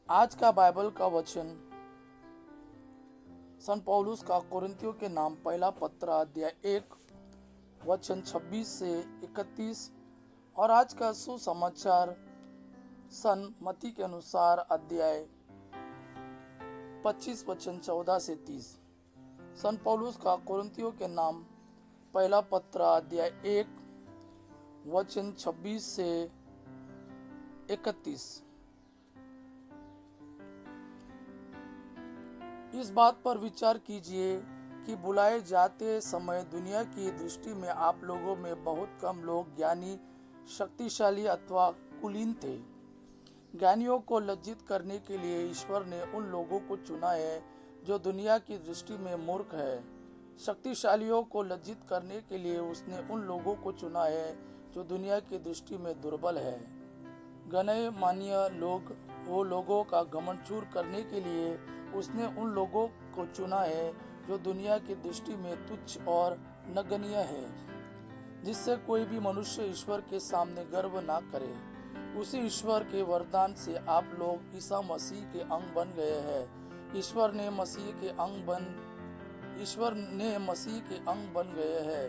आज का बाइबल का वचन सन पौलुस का कोरिन्थियों के नाम पहला पत्र अध्याय 1 वचन 26 से 31 और आज का सुसमाचार सन मत्ती के अनुसार अध्याय 25 वचन 14 से 30। सन पौलुस का कोरिन्थियों के नाम पहला पत्र अध्याय 1 वचन 26 से 31। इस बात पर विचार कीजिए कि बुलाए जाते समय दुनिया की दृष्टि में आप लोगों में बहुत कम लोग ज्ञानी, शक्तिशाली अथवा कुलीन थे। ज्ञानियों को लज्जित करने के लिए ईश्वर ने उन लोगों को चुना है जो दुनिया की दृष्टि में मूर्ख है। शक्तिशालियों को लज्जित करने के लिए उसने उन लोगों को चुना है जो दुनिया की दृष्टि में दुर्बल है। गणमान्य वो लोगों का घमंड चूर करने के लिए उसने उन लोगों को चुना है जो दुनिया की दृष्टि में तुच्छ और नगण्य है, जिससे कोई भी मनुष्य ईश्वर के सामने गर्व ना करे। उसी ईश्वर के वरदान से आप लोग ईसा मसीह के अंग बन गए हैं। ईश्वर ने मसीह के अंग बन गए हैं।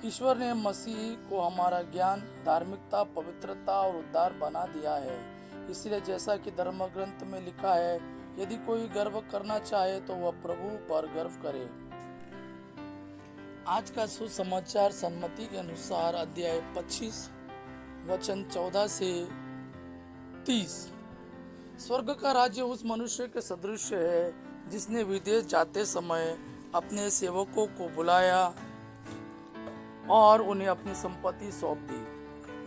ईश्वर ने मसीह को हमारा ज्ञान, धार्मिकता, पवित्रता और उद्धार बना दिया है। इसलिए जैसा कि धर्म ग्रंथ में लिखा है, यदि कोई गर्व करना चाहे तो वह प्रभु पर गर्व करे। आज का सुसमाचार सन मत्ती के अनुसार अध्याय 25 वचन 14 से 30। स्वर्ग का राज्य उस मनुष्य के सदृश है जिसने विदेश जाते समय अपने सेवकों को बुलाया और उन्हें अपनी संपत्ति सौंप दी।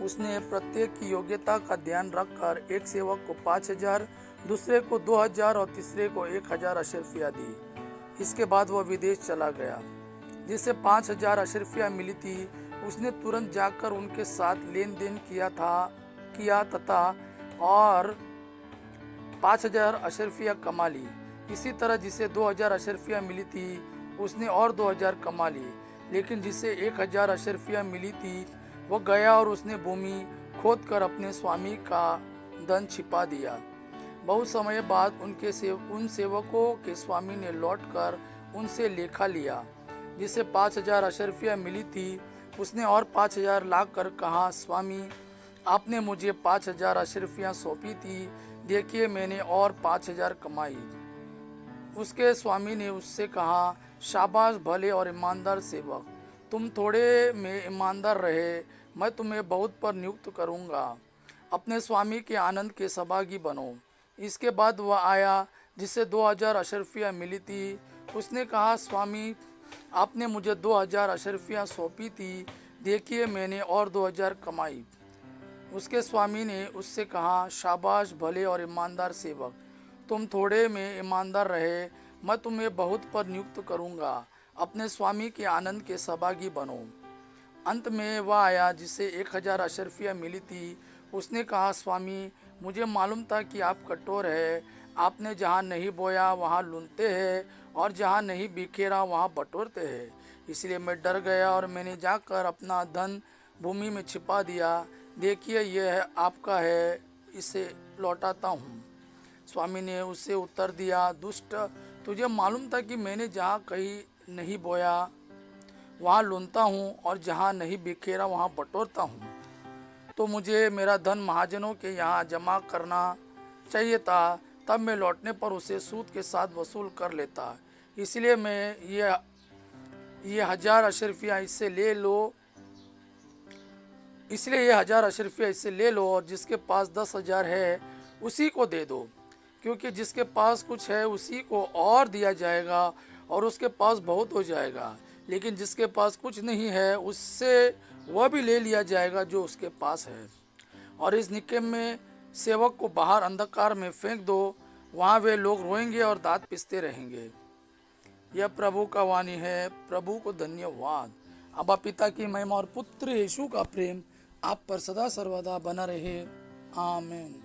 उसने प्रत्येक की योग्यता का ध्यान रखकर एक सेवक को 5,000, दूसरे को 2,000 और तीसरे को 1,000 अशर्फियाँ दी। इसके बाद वह विदेश चला गया। जिसे 5,000 अशर्फियाँ मिली थी, उसने तुरंत जाकर उनके साथ लेन देन किया तथा और 5,000 अशर्फियाँ कमा ली। इसी तरह जिसे 2,000 अशर्फियाँ मिली थी, उसने और 2,000 कमा ली। लेकिन जिसे 1,000 अशर्फियाँ मिली थी, वह गया और उसने भूमि खोदकर अपने स्वामी का धन छिपा दिया। बहुत समय बाद उन सेवकों के स्वामी ने लौटकर उनसे लेखा लिया। जिसे 5,000 अशर्फियाँ मिली थी, उसने और 5,000 लाकर कहा, स्वामी, आपने मुझे 5,000 अशर्फियाँ सौंपी थी, देखिए मैंने और 5,000 कमाई। उसके स्वामी ने उससे कहा, शाबाश भले और ईमानदार सेवक, तुम थोड़े में ईमानदार रहे, मैं तुम्हें बहुत पर नियुक्त करूँगा। अपने स्वामी के आनंद के सहभागी बनो। इसके बाद वह आया जिसे 2,000 अशर्फियाँ मिली थी। उसने कहा, स्वामी, आपने मुझे 2,000 अशर्फियाँ सौंपी थी, देखिए मैंने और 2,000 कमाई। उसके स्वामी ने उससे कहा, शाबाश भले और ईमानदार सेवक, तुम थोड़े में ईमानदार रहे, मैं तुम्हें बहुत पर नियुक्त करूँगा। अपने स्वामी के आनंद के सहभागी बनो। अंत में वह आया जिसे 1,000 अशर्फियाँ मिली थी। उसने कहा, स्वामी, मुझे मालूम था कि आप कठोर है। आपने जहाँ नहीं बोया वहाँ लूनते हैं और जहाँ नहीं बिखेरा वहाँ बटोरते हैं। इसलिए मैं डर गया और मैंने जाकर अपना धन भूमि में छिपा दिया। देखिए, यह आपका है, इसे लौटाता हूँ। स्वामी ने उससे उत्तर दिया, दुष्ट, तुझे मालूम था कि मैंने जहाँ कहीं नहीं बोया वहाँ लूनता हूँ और जहाँ नहीं बिखेरा वहाँ बटोरता हूँ। तो मुझे मेरा धन महाजनों के यहाँ जमा करना चाहिए था, तब मैं लौटने पर उसे सूद के साथ वसूल कर लेता। इसलिए मैं ये 1,000 अशर्फियाँ इससे ले लो और जिसके पास 10,000 है उसी को दे दो, क्योंकि जिसके पास कुछ है उसी को और दिया जाएगा और उसके पास बहुत हो जाएगा। लेकिन जिसके पास कुछ नहीं है, उससे वह भी ले लिया जाएगा जो उसके पास है। और इस निक्कम में सेवक को बाहर अंधकार में फेंक दो, वहाँ वे लोग रोएंगे और दांत पिसते रहेंगे। यह प्रभु का वाणी है। प्रभु को धन्यवाद। अब्बा पिता की महिमा और पुत्र यीशु का प्रेम आप पर सदा सर्वदा बना रहे। आमीन।